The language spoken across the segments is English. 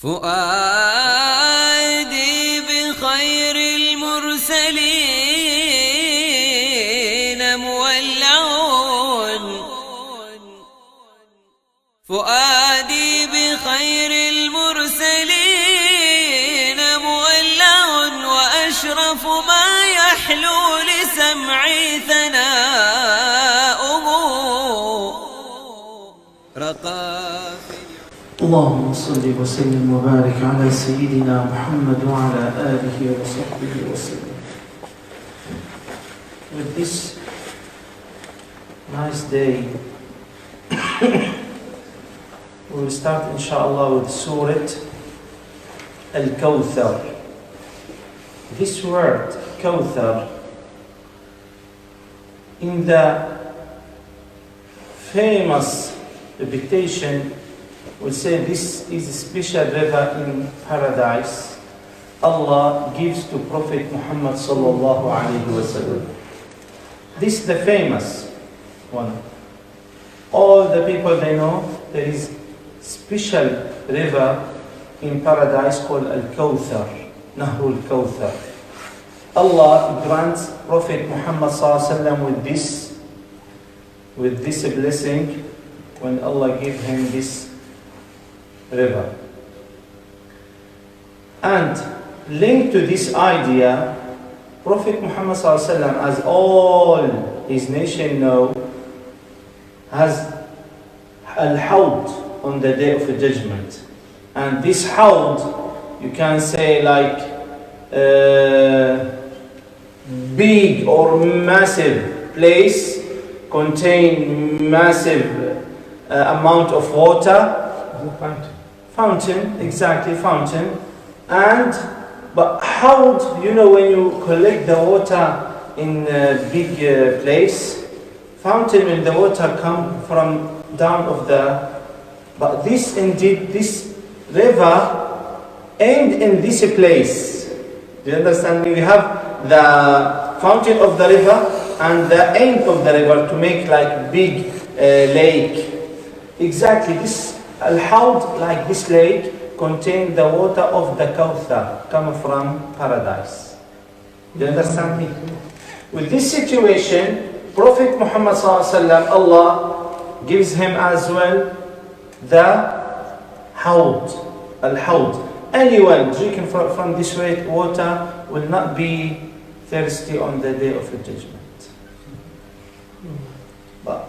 فؤادي بخير المرسلين مولع، فؤادي بخير المرسلين مولع، وأشرف ما يحلو لسمعي ثناؤه رقى. اللهم صل وسلم وبارك على سيدنا محمد وعلى آله وصحبه وسلم. With this nice day, we will start inshallah with Surah Al-Kawthar. This word, Kawthar, in the famous reputation, we'll say this is a special river in paradise Allah gives to Prophet Muhammad sallallahu alayhi wa sallam. This is the famous one. All the people they know there is special river in paradise called Al-Kawthar, Nahrul Kawthar. Allah grants Prophet Muhammad sallallahu alayhi wa sallam with this blessing when Allah gave him this river. And linked to this idea, Prophet Muhammad ﷺ, as all his nation know, has al-hawd on the day of judgment. And this hawd, you can say like big or massive place, contain massive amount of water. Fountain, exactly, fountain. But how, you know, when you collect the water in a big place, fountain, when the water come from down of the, but this indeed, this river end in this place. Do you understand? We have the fountain of the river and the end of the river to make like big lake. Exactly, this Al-Hawd, like this lake, contain the water of the Kawthar, coming from paradise. Do you understand me? With this situation, Prophet Muhammad ﷺ, Allah gives him as well the Hawd, Al-Hawd. Anyone drinking from this water will not be thirsty on the day of the judgment. But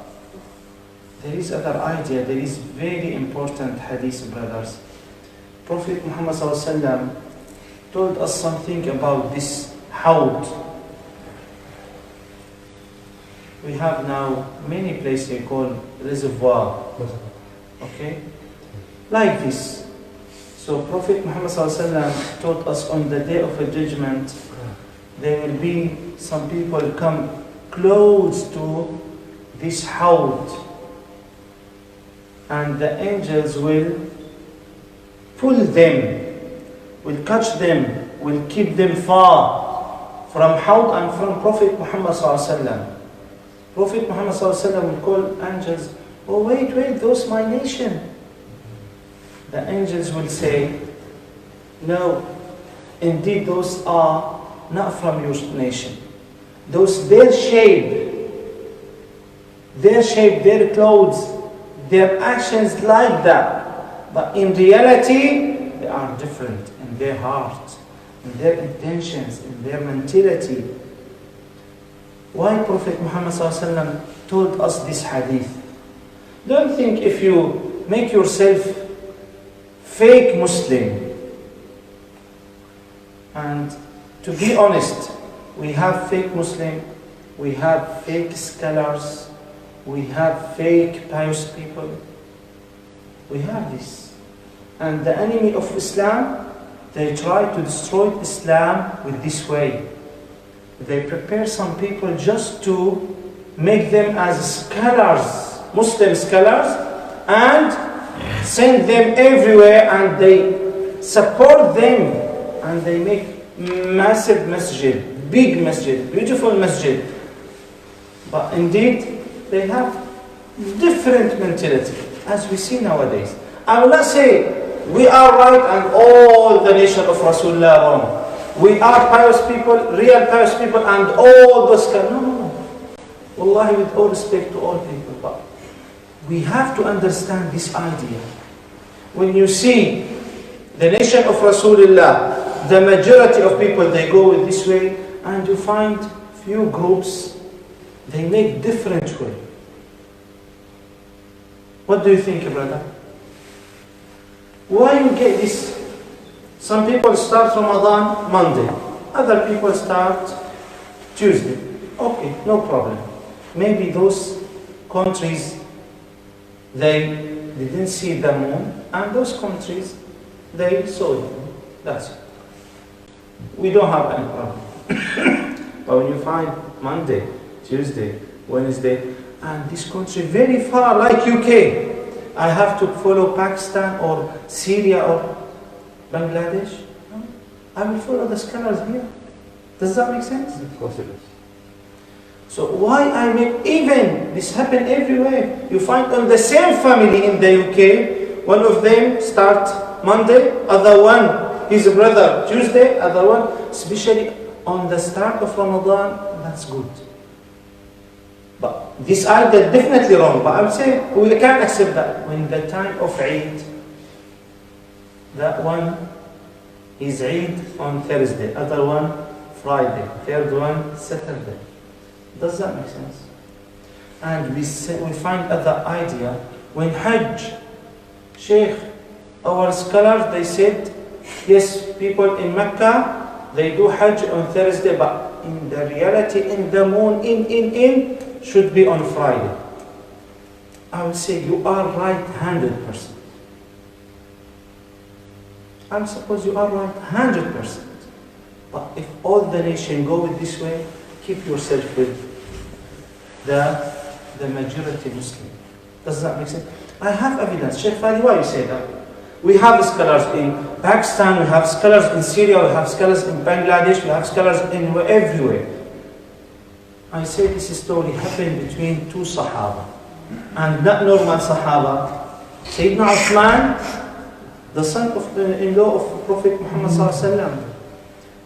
there is other idea, there is very important hadith, brothers. Prophet Muhammad ﷺ told us something about this hawd. We have now many places they call reservoir. Okay? Like this. So Prophet Muhammad ﷺ told us on the day of the judgment, there will be some people come close to this hawd. And the angels will pull them, will catch them, will keep them far from Hawd and from Prophet Muhammad ﷺ. Prophet Muhammad ﷺ will call angels, oh wait, those my nation. The angels will say, no, indeed those are not from your nation. Those, their shape, their clothes, their actions like that, but in reality they are different in their heart, in their intentions, in their mentality. Why Prophet Muhammad ﷺ told us this hadith? Don't think if you make yourself fake Muslim, and to be honest, we have fake Muslim, we have fake scholars, we have fake pious people. We have this. And the enemy of Islam, they try to destroy Islam with this way. They prepare some people just to make them as scholars, Muslim scholars, and send them everywhere, and they support them, and they make massive masjid, big masjid, beautiful masjid. But indeed, they have different mentality, as we see nowadays. I will not say we are right and all the nation of Rasulullah wrong. We are pious people, real pious people, and all those kind. No, no, no. Wallahi, with all respect to all people, but we have to understand this idea. When you see the nation of Rasulullah, the majority of people, they go with this way, and you find few groups, they make different way. What do you think, brother? Why you get this? Some people start Ramadan Monday, other people start Tuesday. Okay, no problem. Maybe those countries, they didn't see the moon, and those countries, they saw the moon. That's it. We don't have any problem. But when you find Monday, Tuesday, Wednesday, and this country very far, like UK, I have to follow Pakistan or Syria or Bangladesh? No. I will follow the scholars here. Does that make sense? Of course it is. So why I make, even this happen everywhere. You find on the same family in the UK, one of them start Monday, other one, his brother Tuesday, other one, especially on the start of Ramadan, that's good. But this idea definitely wrong, but I would say we can't accept that. When the time of Eid, that one is Eid on Thursday, other one Friday, third one Saturday. Does that make sense? And we find other idea. When Hajj, Sheikh, our scholars, they said, yes, people in Mecca, they do Hajj on Thursday, but in the reality, in the moon, in, should be on Friday. I would say you are right 100%. I suppose you are right 100%. But if all the nation go with this way, keep yourself with the majority Muslim. Does that make sense? I have evidence. Sheikh Fadi, why you say that? We have scholars in Pakistan, we have scholars in Syria, we have scholars in Bangladesh, we have scholars in everywhere. I say this story happened between two Sahaba, and not normal Sahaba. Sayyidina Uthman, the son-in-law of Prophet Muhammad ﷺ,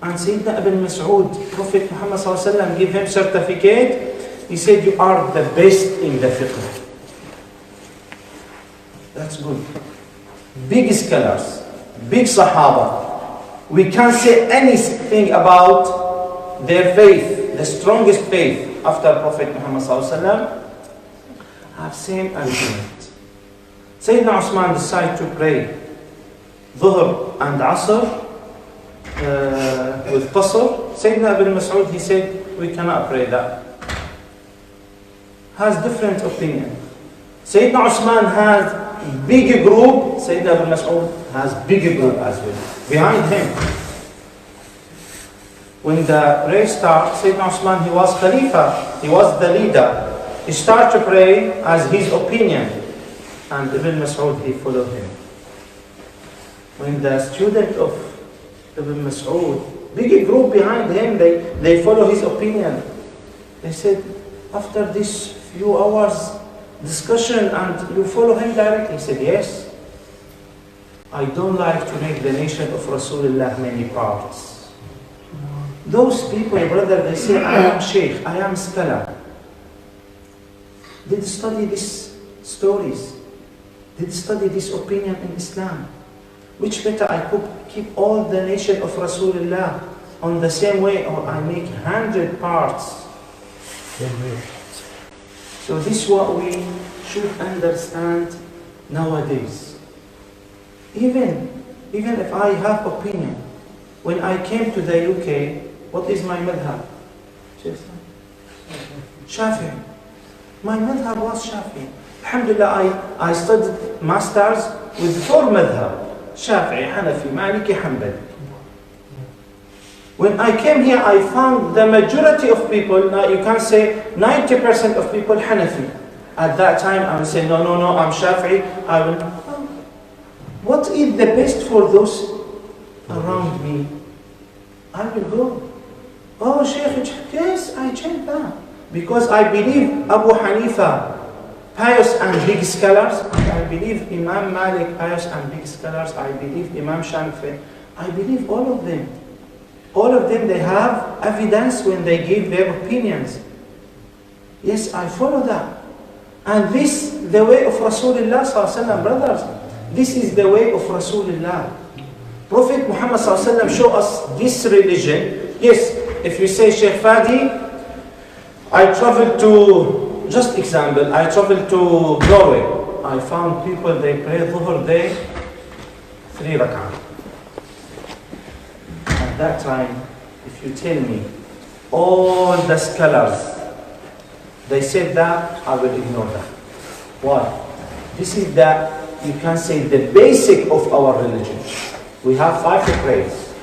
and Sayyidina Ibn Mas'ud, Prophet Muhammad ﷺ gave him certificate. He said, you are the best in the fiqh. That's good. Big scholars, big Sahaba. We can't say anything about their faith, the strongest faith after Prophet Muhammad ﷺ, have same argument. Sayyidina Usman decided to pray Dhuhr and Asr with Qasr. Sayyidina Ibn Mas'ud, he said, we cannot pray that. Has different opinion. Sayyidina Usman has big group, Sayyidina Ibn Mas'ud has big group as well, behind him. When the race started, Sayyidina Usman, he was Khalifa, he was the leader. He started to pray as his opinion, and Ibn Mas'ud, he followed him. When the student of Ibn Mas'ud, big group behind him, they follow his opinion. They said, after this few hours discussion and you follow him directly? He said, yes. I don't like to make the nation of Rasulullah many parts. Those people, brother, they say, I am Sheikh, I am scholar. Did study these stories. Did study this opinion in Islam. Which better I could keep all the nation of Rasulullah on the same way, or I make 100 parts. So this is what we should understand nowadays. Even if I have opinion, when I came to the UK, what is my madhab? Shafi'i. My madhab was Shafi'i. Alhamdulillah, I studied masters with 4 madhab. Shafi'i, Hanafi, Maliki, Hanbali. When I came here, I found the majority of people, now you can say 90% of people Hanafi. At that time, I would say, no, I'm Shafi'i. I will. What is the best for those around me? I will go. Oh, Sheikh, yes, I changed that. Because I believe Abu Hanifa, pious and big scholars. I believe Imam Malik, pious and big scholars. I believe Imam Shafi'i. I believe all of them. All of them, they have evidence when they give their opinions. Yes, I follow that. And this, the way of Rasulullah sallallahu alaihi wasallam, brothers. This is the way of Rasulullah. Prophet Muhammad sallallahu alaihi wasallam showed us this religion. Yes, if you say Sheikh Fadi, I traveled to, just example, I traveled to Norway. I found people, they pray Dhuhr there, 3 rak'ah. At that time, if you tell me, all the scholars, they said that, I will ignore that. Why? This is the, you can say, the basic of our religion. We have 5 prayers.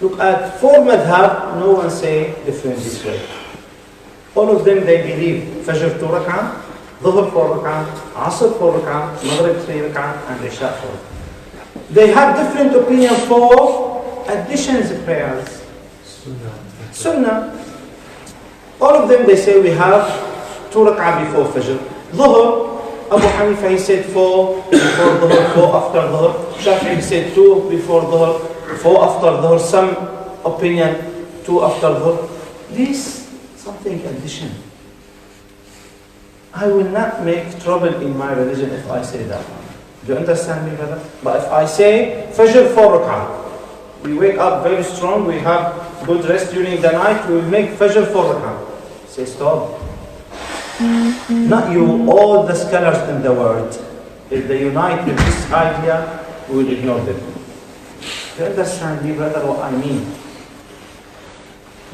Look at 4 madhab, no one say different this way. All of them, they believe Fajr 2 rak'ah, Dhuhr 4 rak'ah, Asr 4 rak'ah, Maghrib 3 rak'ah, and Isha 4 rak'ah. They have different opinion for additions prayers. Sunnah. All of them, they say we have 2 rak'ah before Fajr. Dhuhr, Abu Hanifa, he said 4 before Dhuhr, 4 after Dhuhr. Shafi'i said 2 before Dhuhr, 4 after Dhuhr. Some opinion, 2 after Dhuhr. This something addition. I will not make trouble in my religion if I say that. Do you understand me, brother? But if I say Fajr 4 rak'ah, we wake up very strong, we have good rest during the night, we will make Fajr 4 rak'ah. Say stop. Not you, all the scholars in the world. If they unite with this idea, we will ignore them. Do you understand me, brother, what I mean?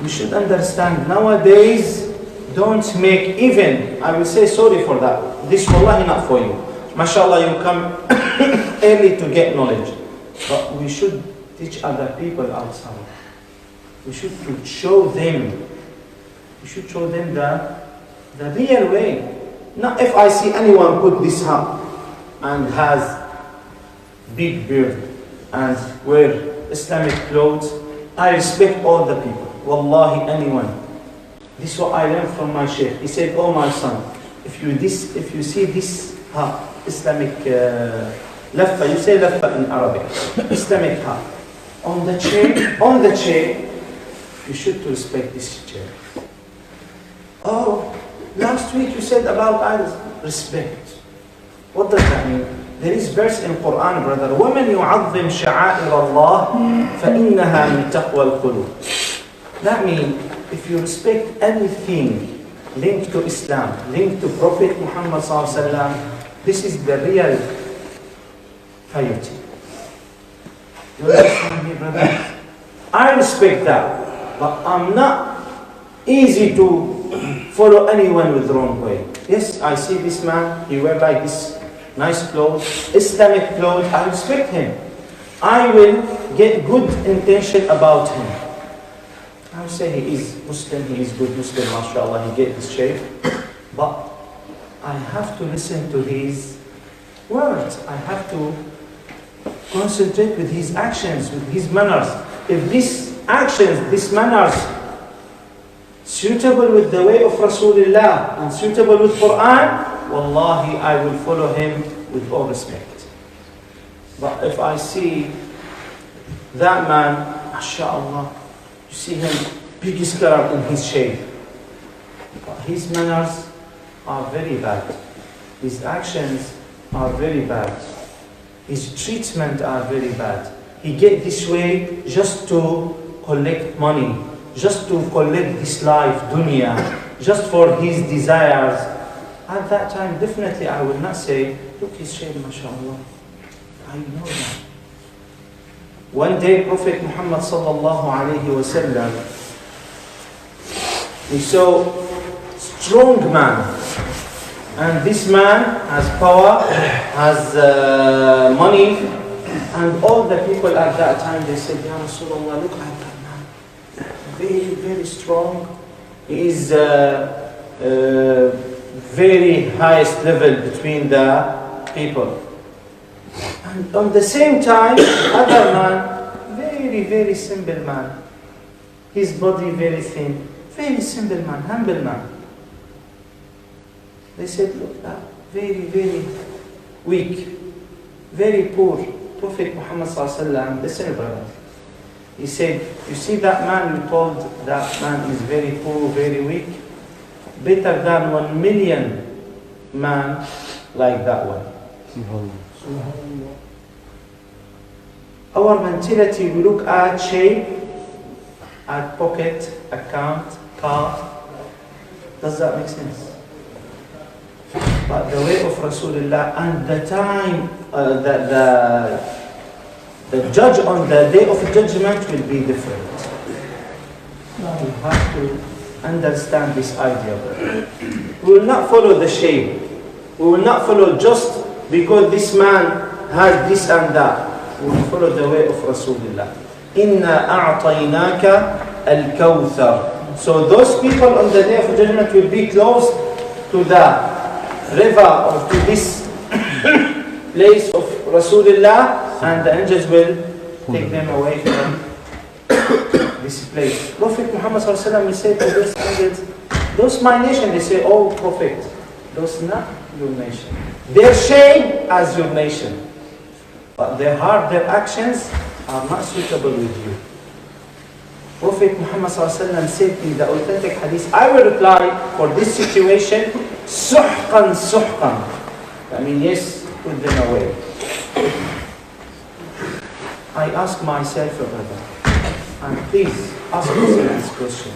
We should understand nowadays, don't make even, I will say sorry for that. This wallahi not for you. MashaAllah, you come early to get knowledge. But we should teach other people outside. We should show them. We should show them the real way. Not if I see anyone put this hat and has big beard and wear Islamic clothes, I respect all the people. Wallahi, anyone. This is what I learned from my sheikh. He said, oh my son, if you see this hat, Islamic laffa, you say laffa in Arabic, Islamic hat, on the chair, you should to respect this chair. Oh, last week you said about idols. Respect. What does that mean? There is verse in Qur'an, brother. وَمَنْ يُعَظِّمْ شَعَائِرَ اللَّهِ فَإِنَّهَا مِنْ تَقْوَى الْقُلُوبِ. That means, if you respect anything linked to Islam, linked to Prophet Muhammad sallallahu alaihi wasallam, this is the real piety. You understand me, brother? I respect that, but I'm not easy to follow anyone with the wrong way. Yes, I see this man, he wear like this nice clothes, Islamic clothes, I respect him. I will get good intention about him. I will say he is Muslim, he is good Muslim, mashallah, he get his shape. But I have to listen to his words. I have to concentrate with his actions, with his manners. If these actions, these manners, suitable with the way of Rasulullah and suitable with Qur'an, wallahi, I will follow him with all respect. But if I see that man, mashallah, you see him big scholar in his shape, but his manners are very bad. His actions are very bad. His treatment are very bad. He get this way just to collect money, just to collect this life, dunya, just for his desires. At that time, definitely I will not say, look his shape, mashallah. I know that. One day, Prophet Muhammad sallallahu alayhi wa sallam, he saw strong man, and this man has power, has money, and all the people at that time, they said, Ya Rasulullah, look at that man, very, very strong. He is very highest level between the people. And on the same time, other man, very, very simple man. His body very thin, very simple man, humble man. They said, look, very, very weak, very poor. Prophet Muhammad sallallahu alaihi wasallam, listen brother, he said, you see that man, you told that man is very poor, very weak, better than 1 million man like that one. Our mentality, we look at shape, at pocket, account, car. Does that make sense? But the way of Rasulullah and the time, the judge on the day of judgment will be different. You have to understand this idea. We will not follow the shape. We will not follow just because this man has this and that. We will follow the way of Rasulullah. Inna a'tainaka al-Kawthar. So those people on the day of judgment will be close to the river or to this place of Rasulullah, and the angels will take them away from this place. Prophet Muhammad will say to those angels, those my nation, they say, oh Prophet, those not your nation. Their shame as your nation. But their heart, their actions are not suitable with you. Prophet Muhammad said in the authentic hadith, I will reply for this situation, suhqan suhqan. I mean, yes, put them away. I ask myself, brother, and please ask yourself this question.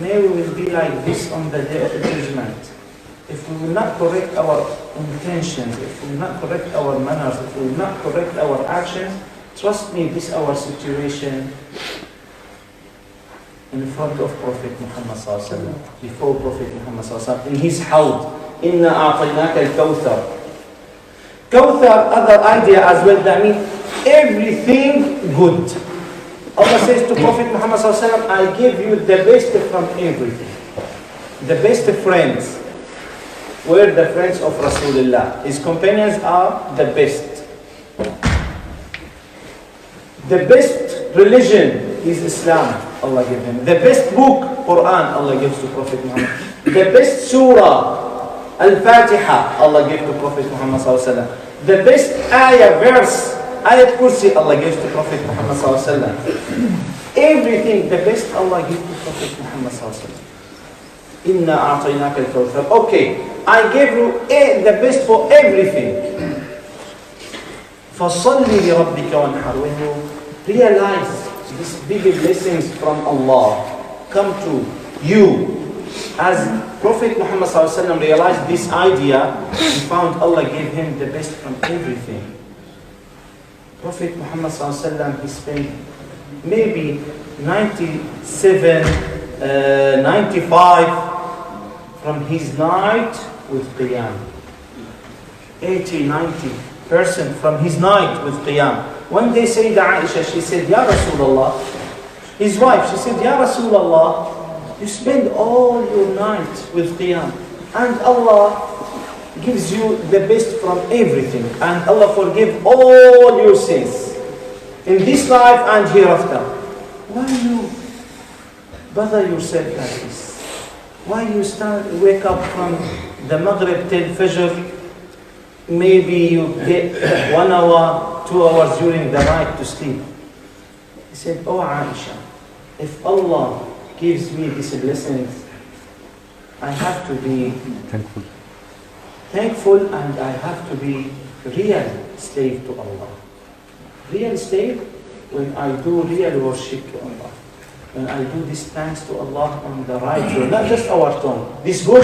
May we will be like this on the day of judgment. If we will not correct our intentions, if we will not correct our manners, if we will not correct our actions, trust me, this is our situation in front of Prophet Muhammad sallallahu alaihi wasallam, before Prophet Muhammad sallallahu alaihi wasallam, in his hawd. Inna a'tainaka al-Kawthar. Kawthar, other idea as well, that means everything good. Allah says to Prophet Muhammad sallallahu alaihi wasallam, I give you the best from everything. The best friends were the friends of Rasulullah. His companions are the best. The best religion is Islam, Allah gives him. The best book, Qur'an, Allah gives to Prophet Muhammad. The best surah, Al-Fatiha, Allah gives to Prophet Muhammad sallallahu alaihi wasallam. The best ayah, verse, ayat kursi, Allah gives to Prophet Muhammad sallallahu alaihi wasallam. Everything, the best Allah gives to Prophet Muhammad sallallahu alaihi wasallam. Inna a'tainaka al-Kawthar. Okay, I gave you the best for everything. فَصَلِّ لِرَبِّكَ وَانْحَرْ. When you realize these big blessings from Allah come to you, as Prophet Muhammad ﷺ realized this idea, he found Allah gave him the best from everything. Prophet Muhammad ﷺ, he spent maybe 97, 95 from his night with Qiyam. 80, 90% from his night with Qiyam. One day Sayyidah Aisha, she said, Ya Rasulullah, his wife, she said, Ya Rasulullah, you spend all your night with Qiyam, and Allah gives you the best from everything, and Allah forgive all your sins in this life and hereafter. Why you bother yourself like this? Why you wake up from the Maghrib till Fajr? Maybe you get 1 hour, 2 hours during the night to sleep. He said, oh Aisha, if Allah gives me these blessings, I have to be thankful, and I have to be real slave to Allah. Real slave when I do real worship to Allah. When I do this thanks to Allah on the right way, not just our tongue. This good,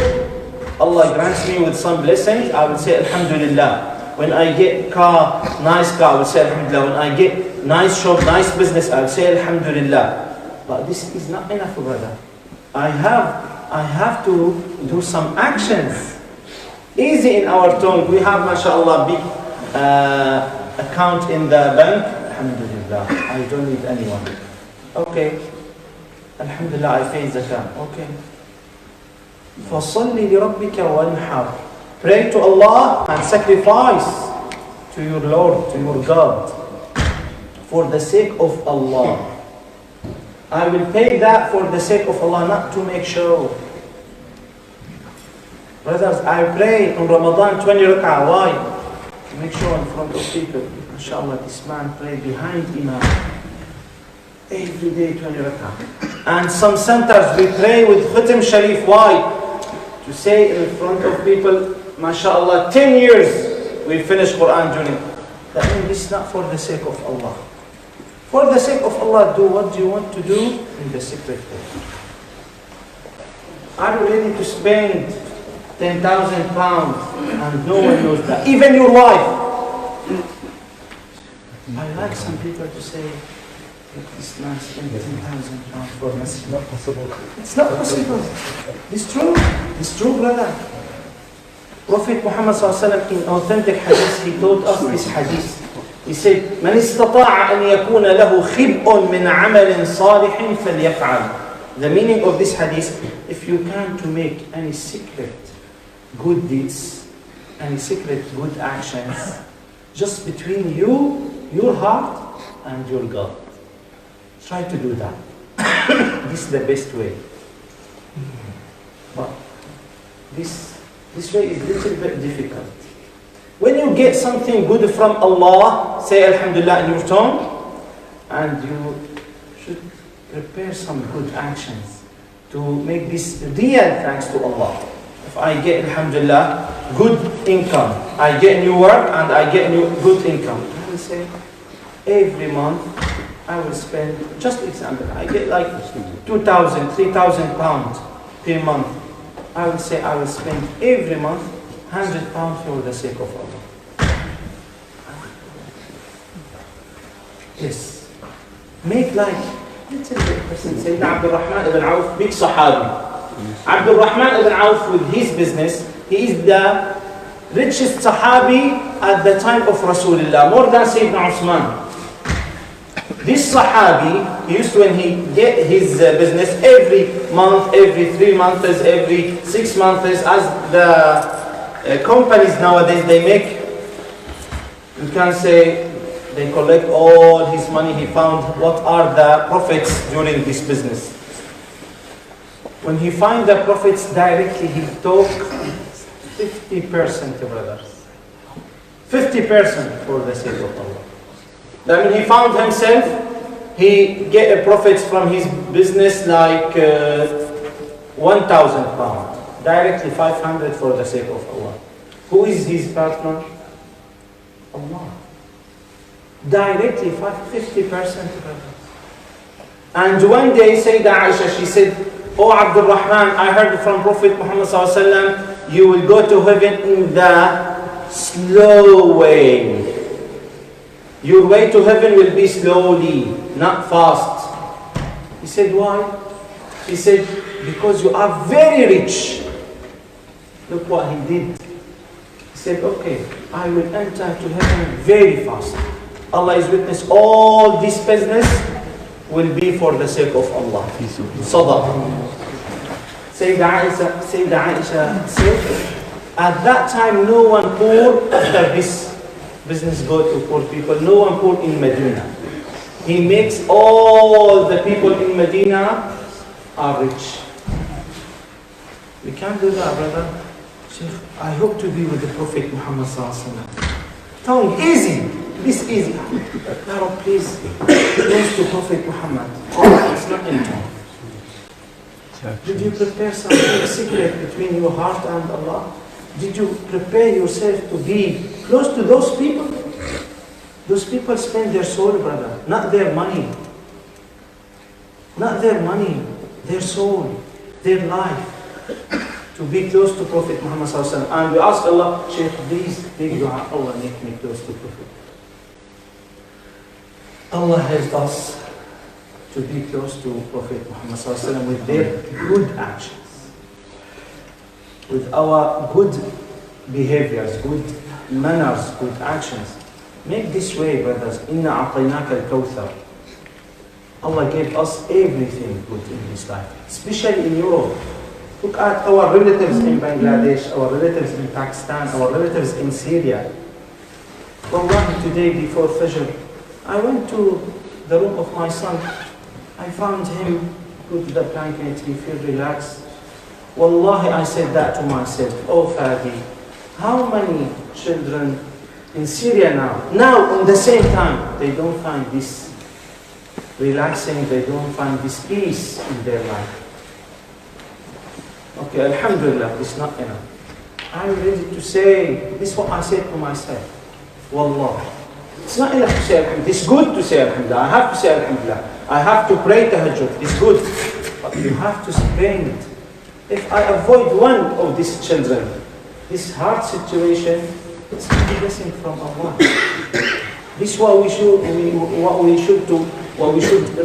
Allah grants me with some blessings, I will say Alhamdulillah. When I get car, nice car, I will say Alhamdulillah. When I get nice shop, nice business, I will say Alhamdulillah. But this is not enough, brother. I have to do some actions. Easy in our tongue. We have, mashallah, big account in the bank. Alhamdulillah. I don't need anyone. Okay. Alhamdulillah, I pay zakah. Okay. فَصَلِّ لِرَبِّكَ وَانْحَرْ. Pray to Allah and sacrifice to your Lord, to your God, for the sake of Allah. I will pay that for the sake of Allah, not to make show. Brothers, I pray on Ramadan 20 rak'ah. Why? To make sure in front of people. MashaAllah, this man prayed behind Imam. Every day 20 rak'ah. And some centers we pray with Khutam Sharif. Why? To say in front of people, MashaAllah, 10 years we finish Qur'an during. That means this is not for the sake of Allah. For the sake of Allah, do what you want to do in the secret way. Are you ready to spend 10,000 pounds and no one knows that? Even your wife. I like some people to say, this man spent 10,000 pounds for masjid. It's not possible. It's not possible. It's true. It's true, brother. Prophet Muhammad ﷺ in authentic hadith, he taught us this hadith. He said, من استطاع أن يكون له خبء من عمل صالح فليفعل. The meaning of this hadith, if you can to make any secret good deeds, any secret good actions, just between you, your heart, and your God. Try to do that. This is the best way. But this way is a little bit difficult. When you get something good from Allah, say Alhamdulillah in your tongue, and you should prepare some good actions to make this real thanks to Allah. If I get Alhamdulillah, good income, I get new work and I get new good income. I will say, every month I will spend, just example, I get like 2,000, 3,000 pounds per month. I will say I will spend every month 100 pounds for the sake of Allah. Yes. Make like little bit person. Sayyidina Abdul Rahman ibn Auf, big Sahabi. Abdul Rahman ibn Auf with his business, he is the richest Sahabi at the time of Rasulullah, more than Sayyidina Usman. This Sahabi, he used to, when he get his business every month, every 3 months, every 6 months, as the companies nowadays, they make, you can say, they collect all his money. He found what are the profits during this business. When he find the profits directly, he took 50%, brothers. 50% for the sake of Allah. Then when he found himself, he get a profits from his business like 1,000 pounds. Directly 500 for the sake of Allah. Who is his partner? Allah. Directly 50%. And one day Sayyidah Aisha, she said, Oh Abdul Rahman, I heard from Prophet Muhammad ﷺ, you will go to heaven in the slow way. Your way to heaven will be slowly, not fast. He said, why? He said, because you are very rich. Look what he did. He said, okay, I will enter to heaven very fast. Allah is witness, all this business will be for the sake of Allah. Sadaqah. Sayyidah Aisha said, at that time no one poor after this business go to poor people, no one poor in Medina. He makes all the people in Medina are rich. We can't do that, brother. Sheikh, I hope to be with the Prophet Muhammad ﷺ. Tongue, easy. This easy. Now, please, close to Prophet Muhammad. It's not in tongue. Did you prepare something secret between your heart and Allah? Did you prepare yourself to be close to those people? Those people spend their soul, brother, not their money. Not their money, their soul, their life. To be close to Prophet Muhammad ﷺ. And we ask Allah, Shaykh, please, big dua, Allah make me close to Prophet. Allah help us to be close to Prophet Muhammad ﷺ with their good actions, with our good behaviors, good manners, good actions. Make this way, brothers. Inna a'tainaka al-Kawthar. Allah gave us everything good in this life, especially in Europe. Look at our relatives in Bangladesh, our relatives in Pakistan, our relatives in Syria. Wallahi, today before Fajr, I went to the room of my son. I found him, put the blanket, he feel relaxed. Wallahi, I said that to myself, oh Fadi, how many children in Syria now, in the same time, they don't find this relaxing, they don't find this peace in their life. Okay, Alhamdulillah, it's not enough. I'm ready to say, this is what I said to myself. Wallah. It's not enough to say Alhamdulillah. It's good to say Alhamdulillah. I have to say Alhamdulillah. I have to pray tahajjud. It's good. But you have to spend. If I avoid one of these children, this hard situation, it's a blessing from Allah. This is what we should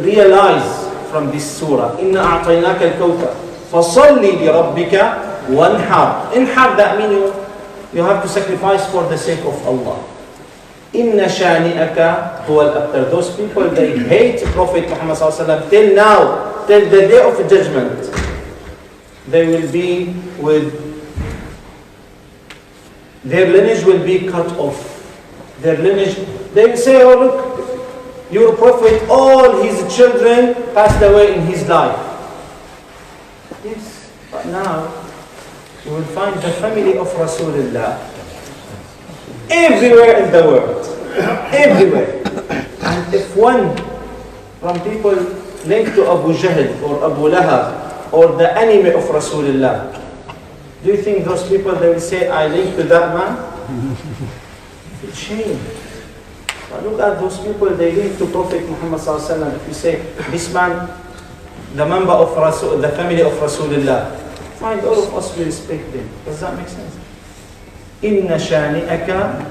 realize from this surah. Inna a'tainaka al-Kawthar. فَصَلِّ لِرَبِّكَ وَانْحَرْ. Inhar, that means you have to sacrifice for the sake of Allah. Inna shani'aka huwa al-abtar. Those people, they hate Prophet Muhammad sallallahu alaihi wasallam till now, till the day of judgment. They will be with, their lineage will be cut off. Their lineage, they will say, oh look, your Prophet, all his children passed away in his life. Yes, but now you will find the family of Rasulullah everywhere in the world. Everywhere. And if one from people linked to Abu Jahl or Abu Lahab or the enemy of Rasulullah, do you think those people, they will say, I link to that man? It's shame. But look at those people, they link to Prophet Muhammad sallallahu alaihi wasallam. If you say, this man, the member of Rasul, the family of Rasulullah, find all of us will respect them. Does that make sense? Inna shani'aka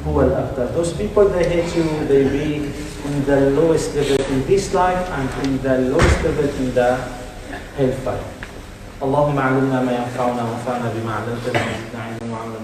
huwa al-abtar. Those people, they hate you, they be in the lowest level in this life and in the lowest level in the hellfire. اللهم علمنا ما ينفعنا وانفعنا بما علمتنا وزدنا علما وعملا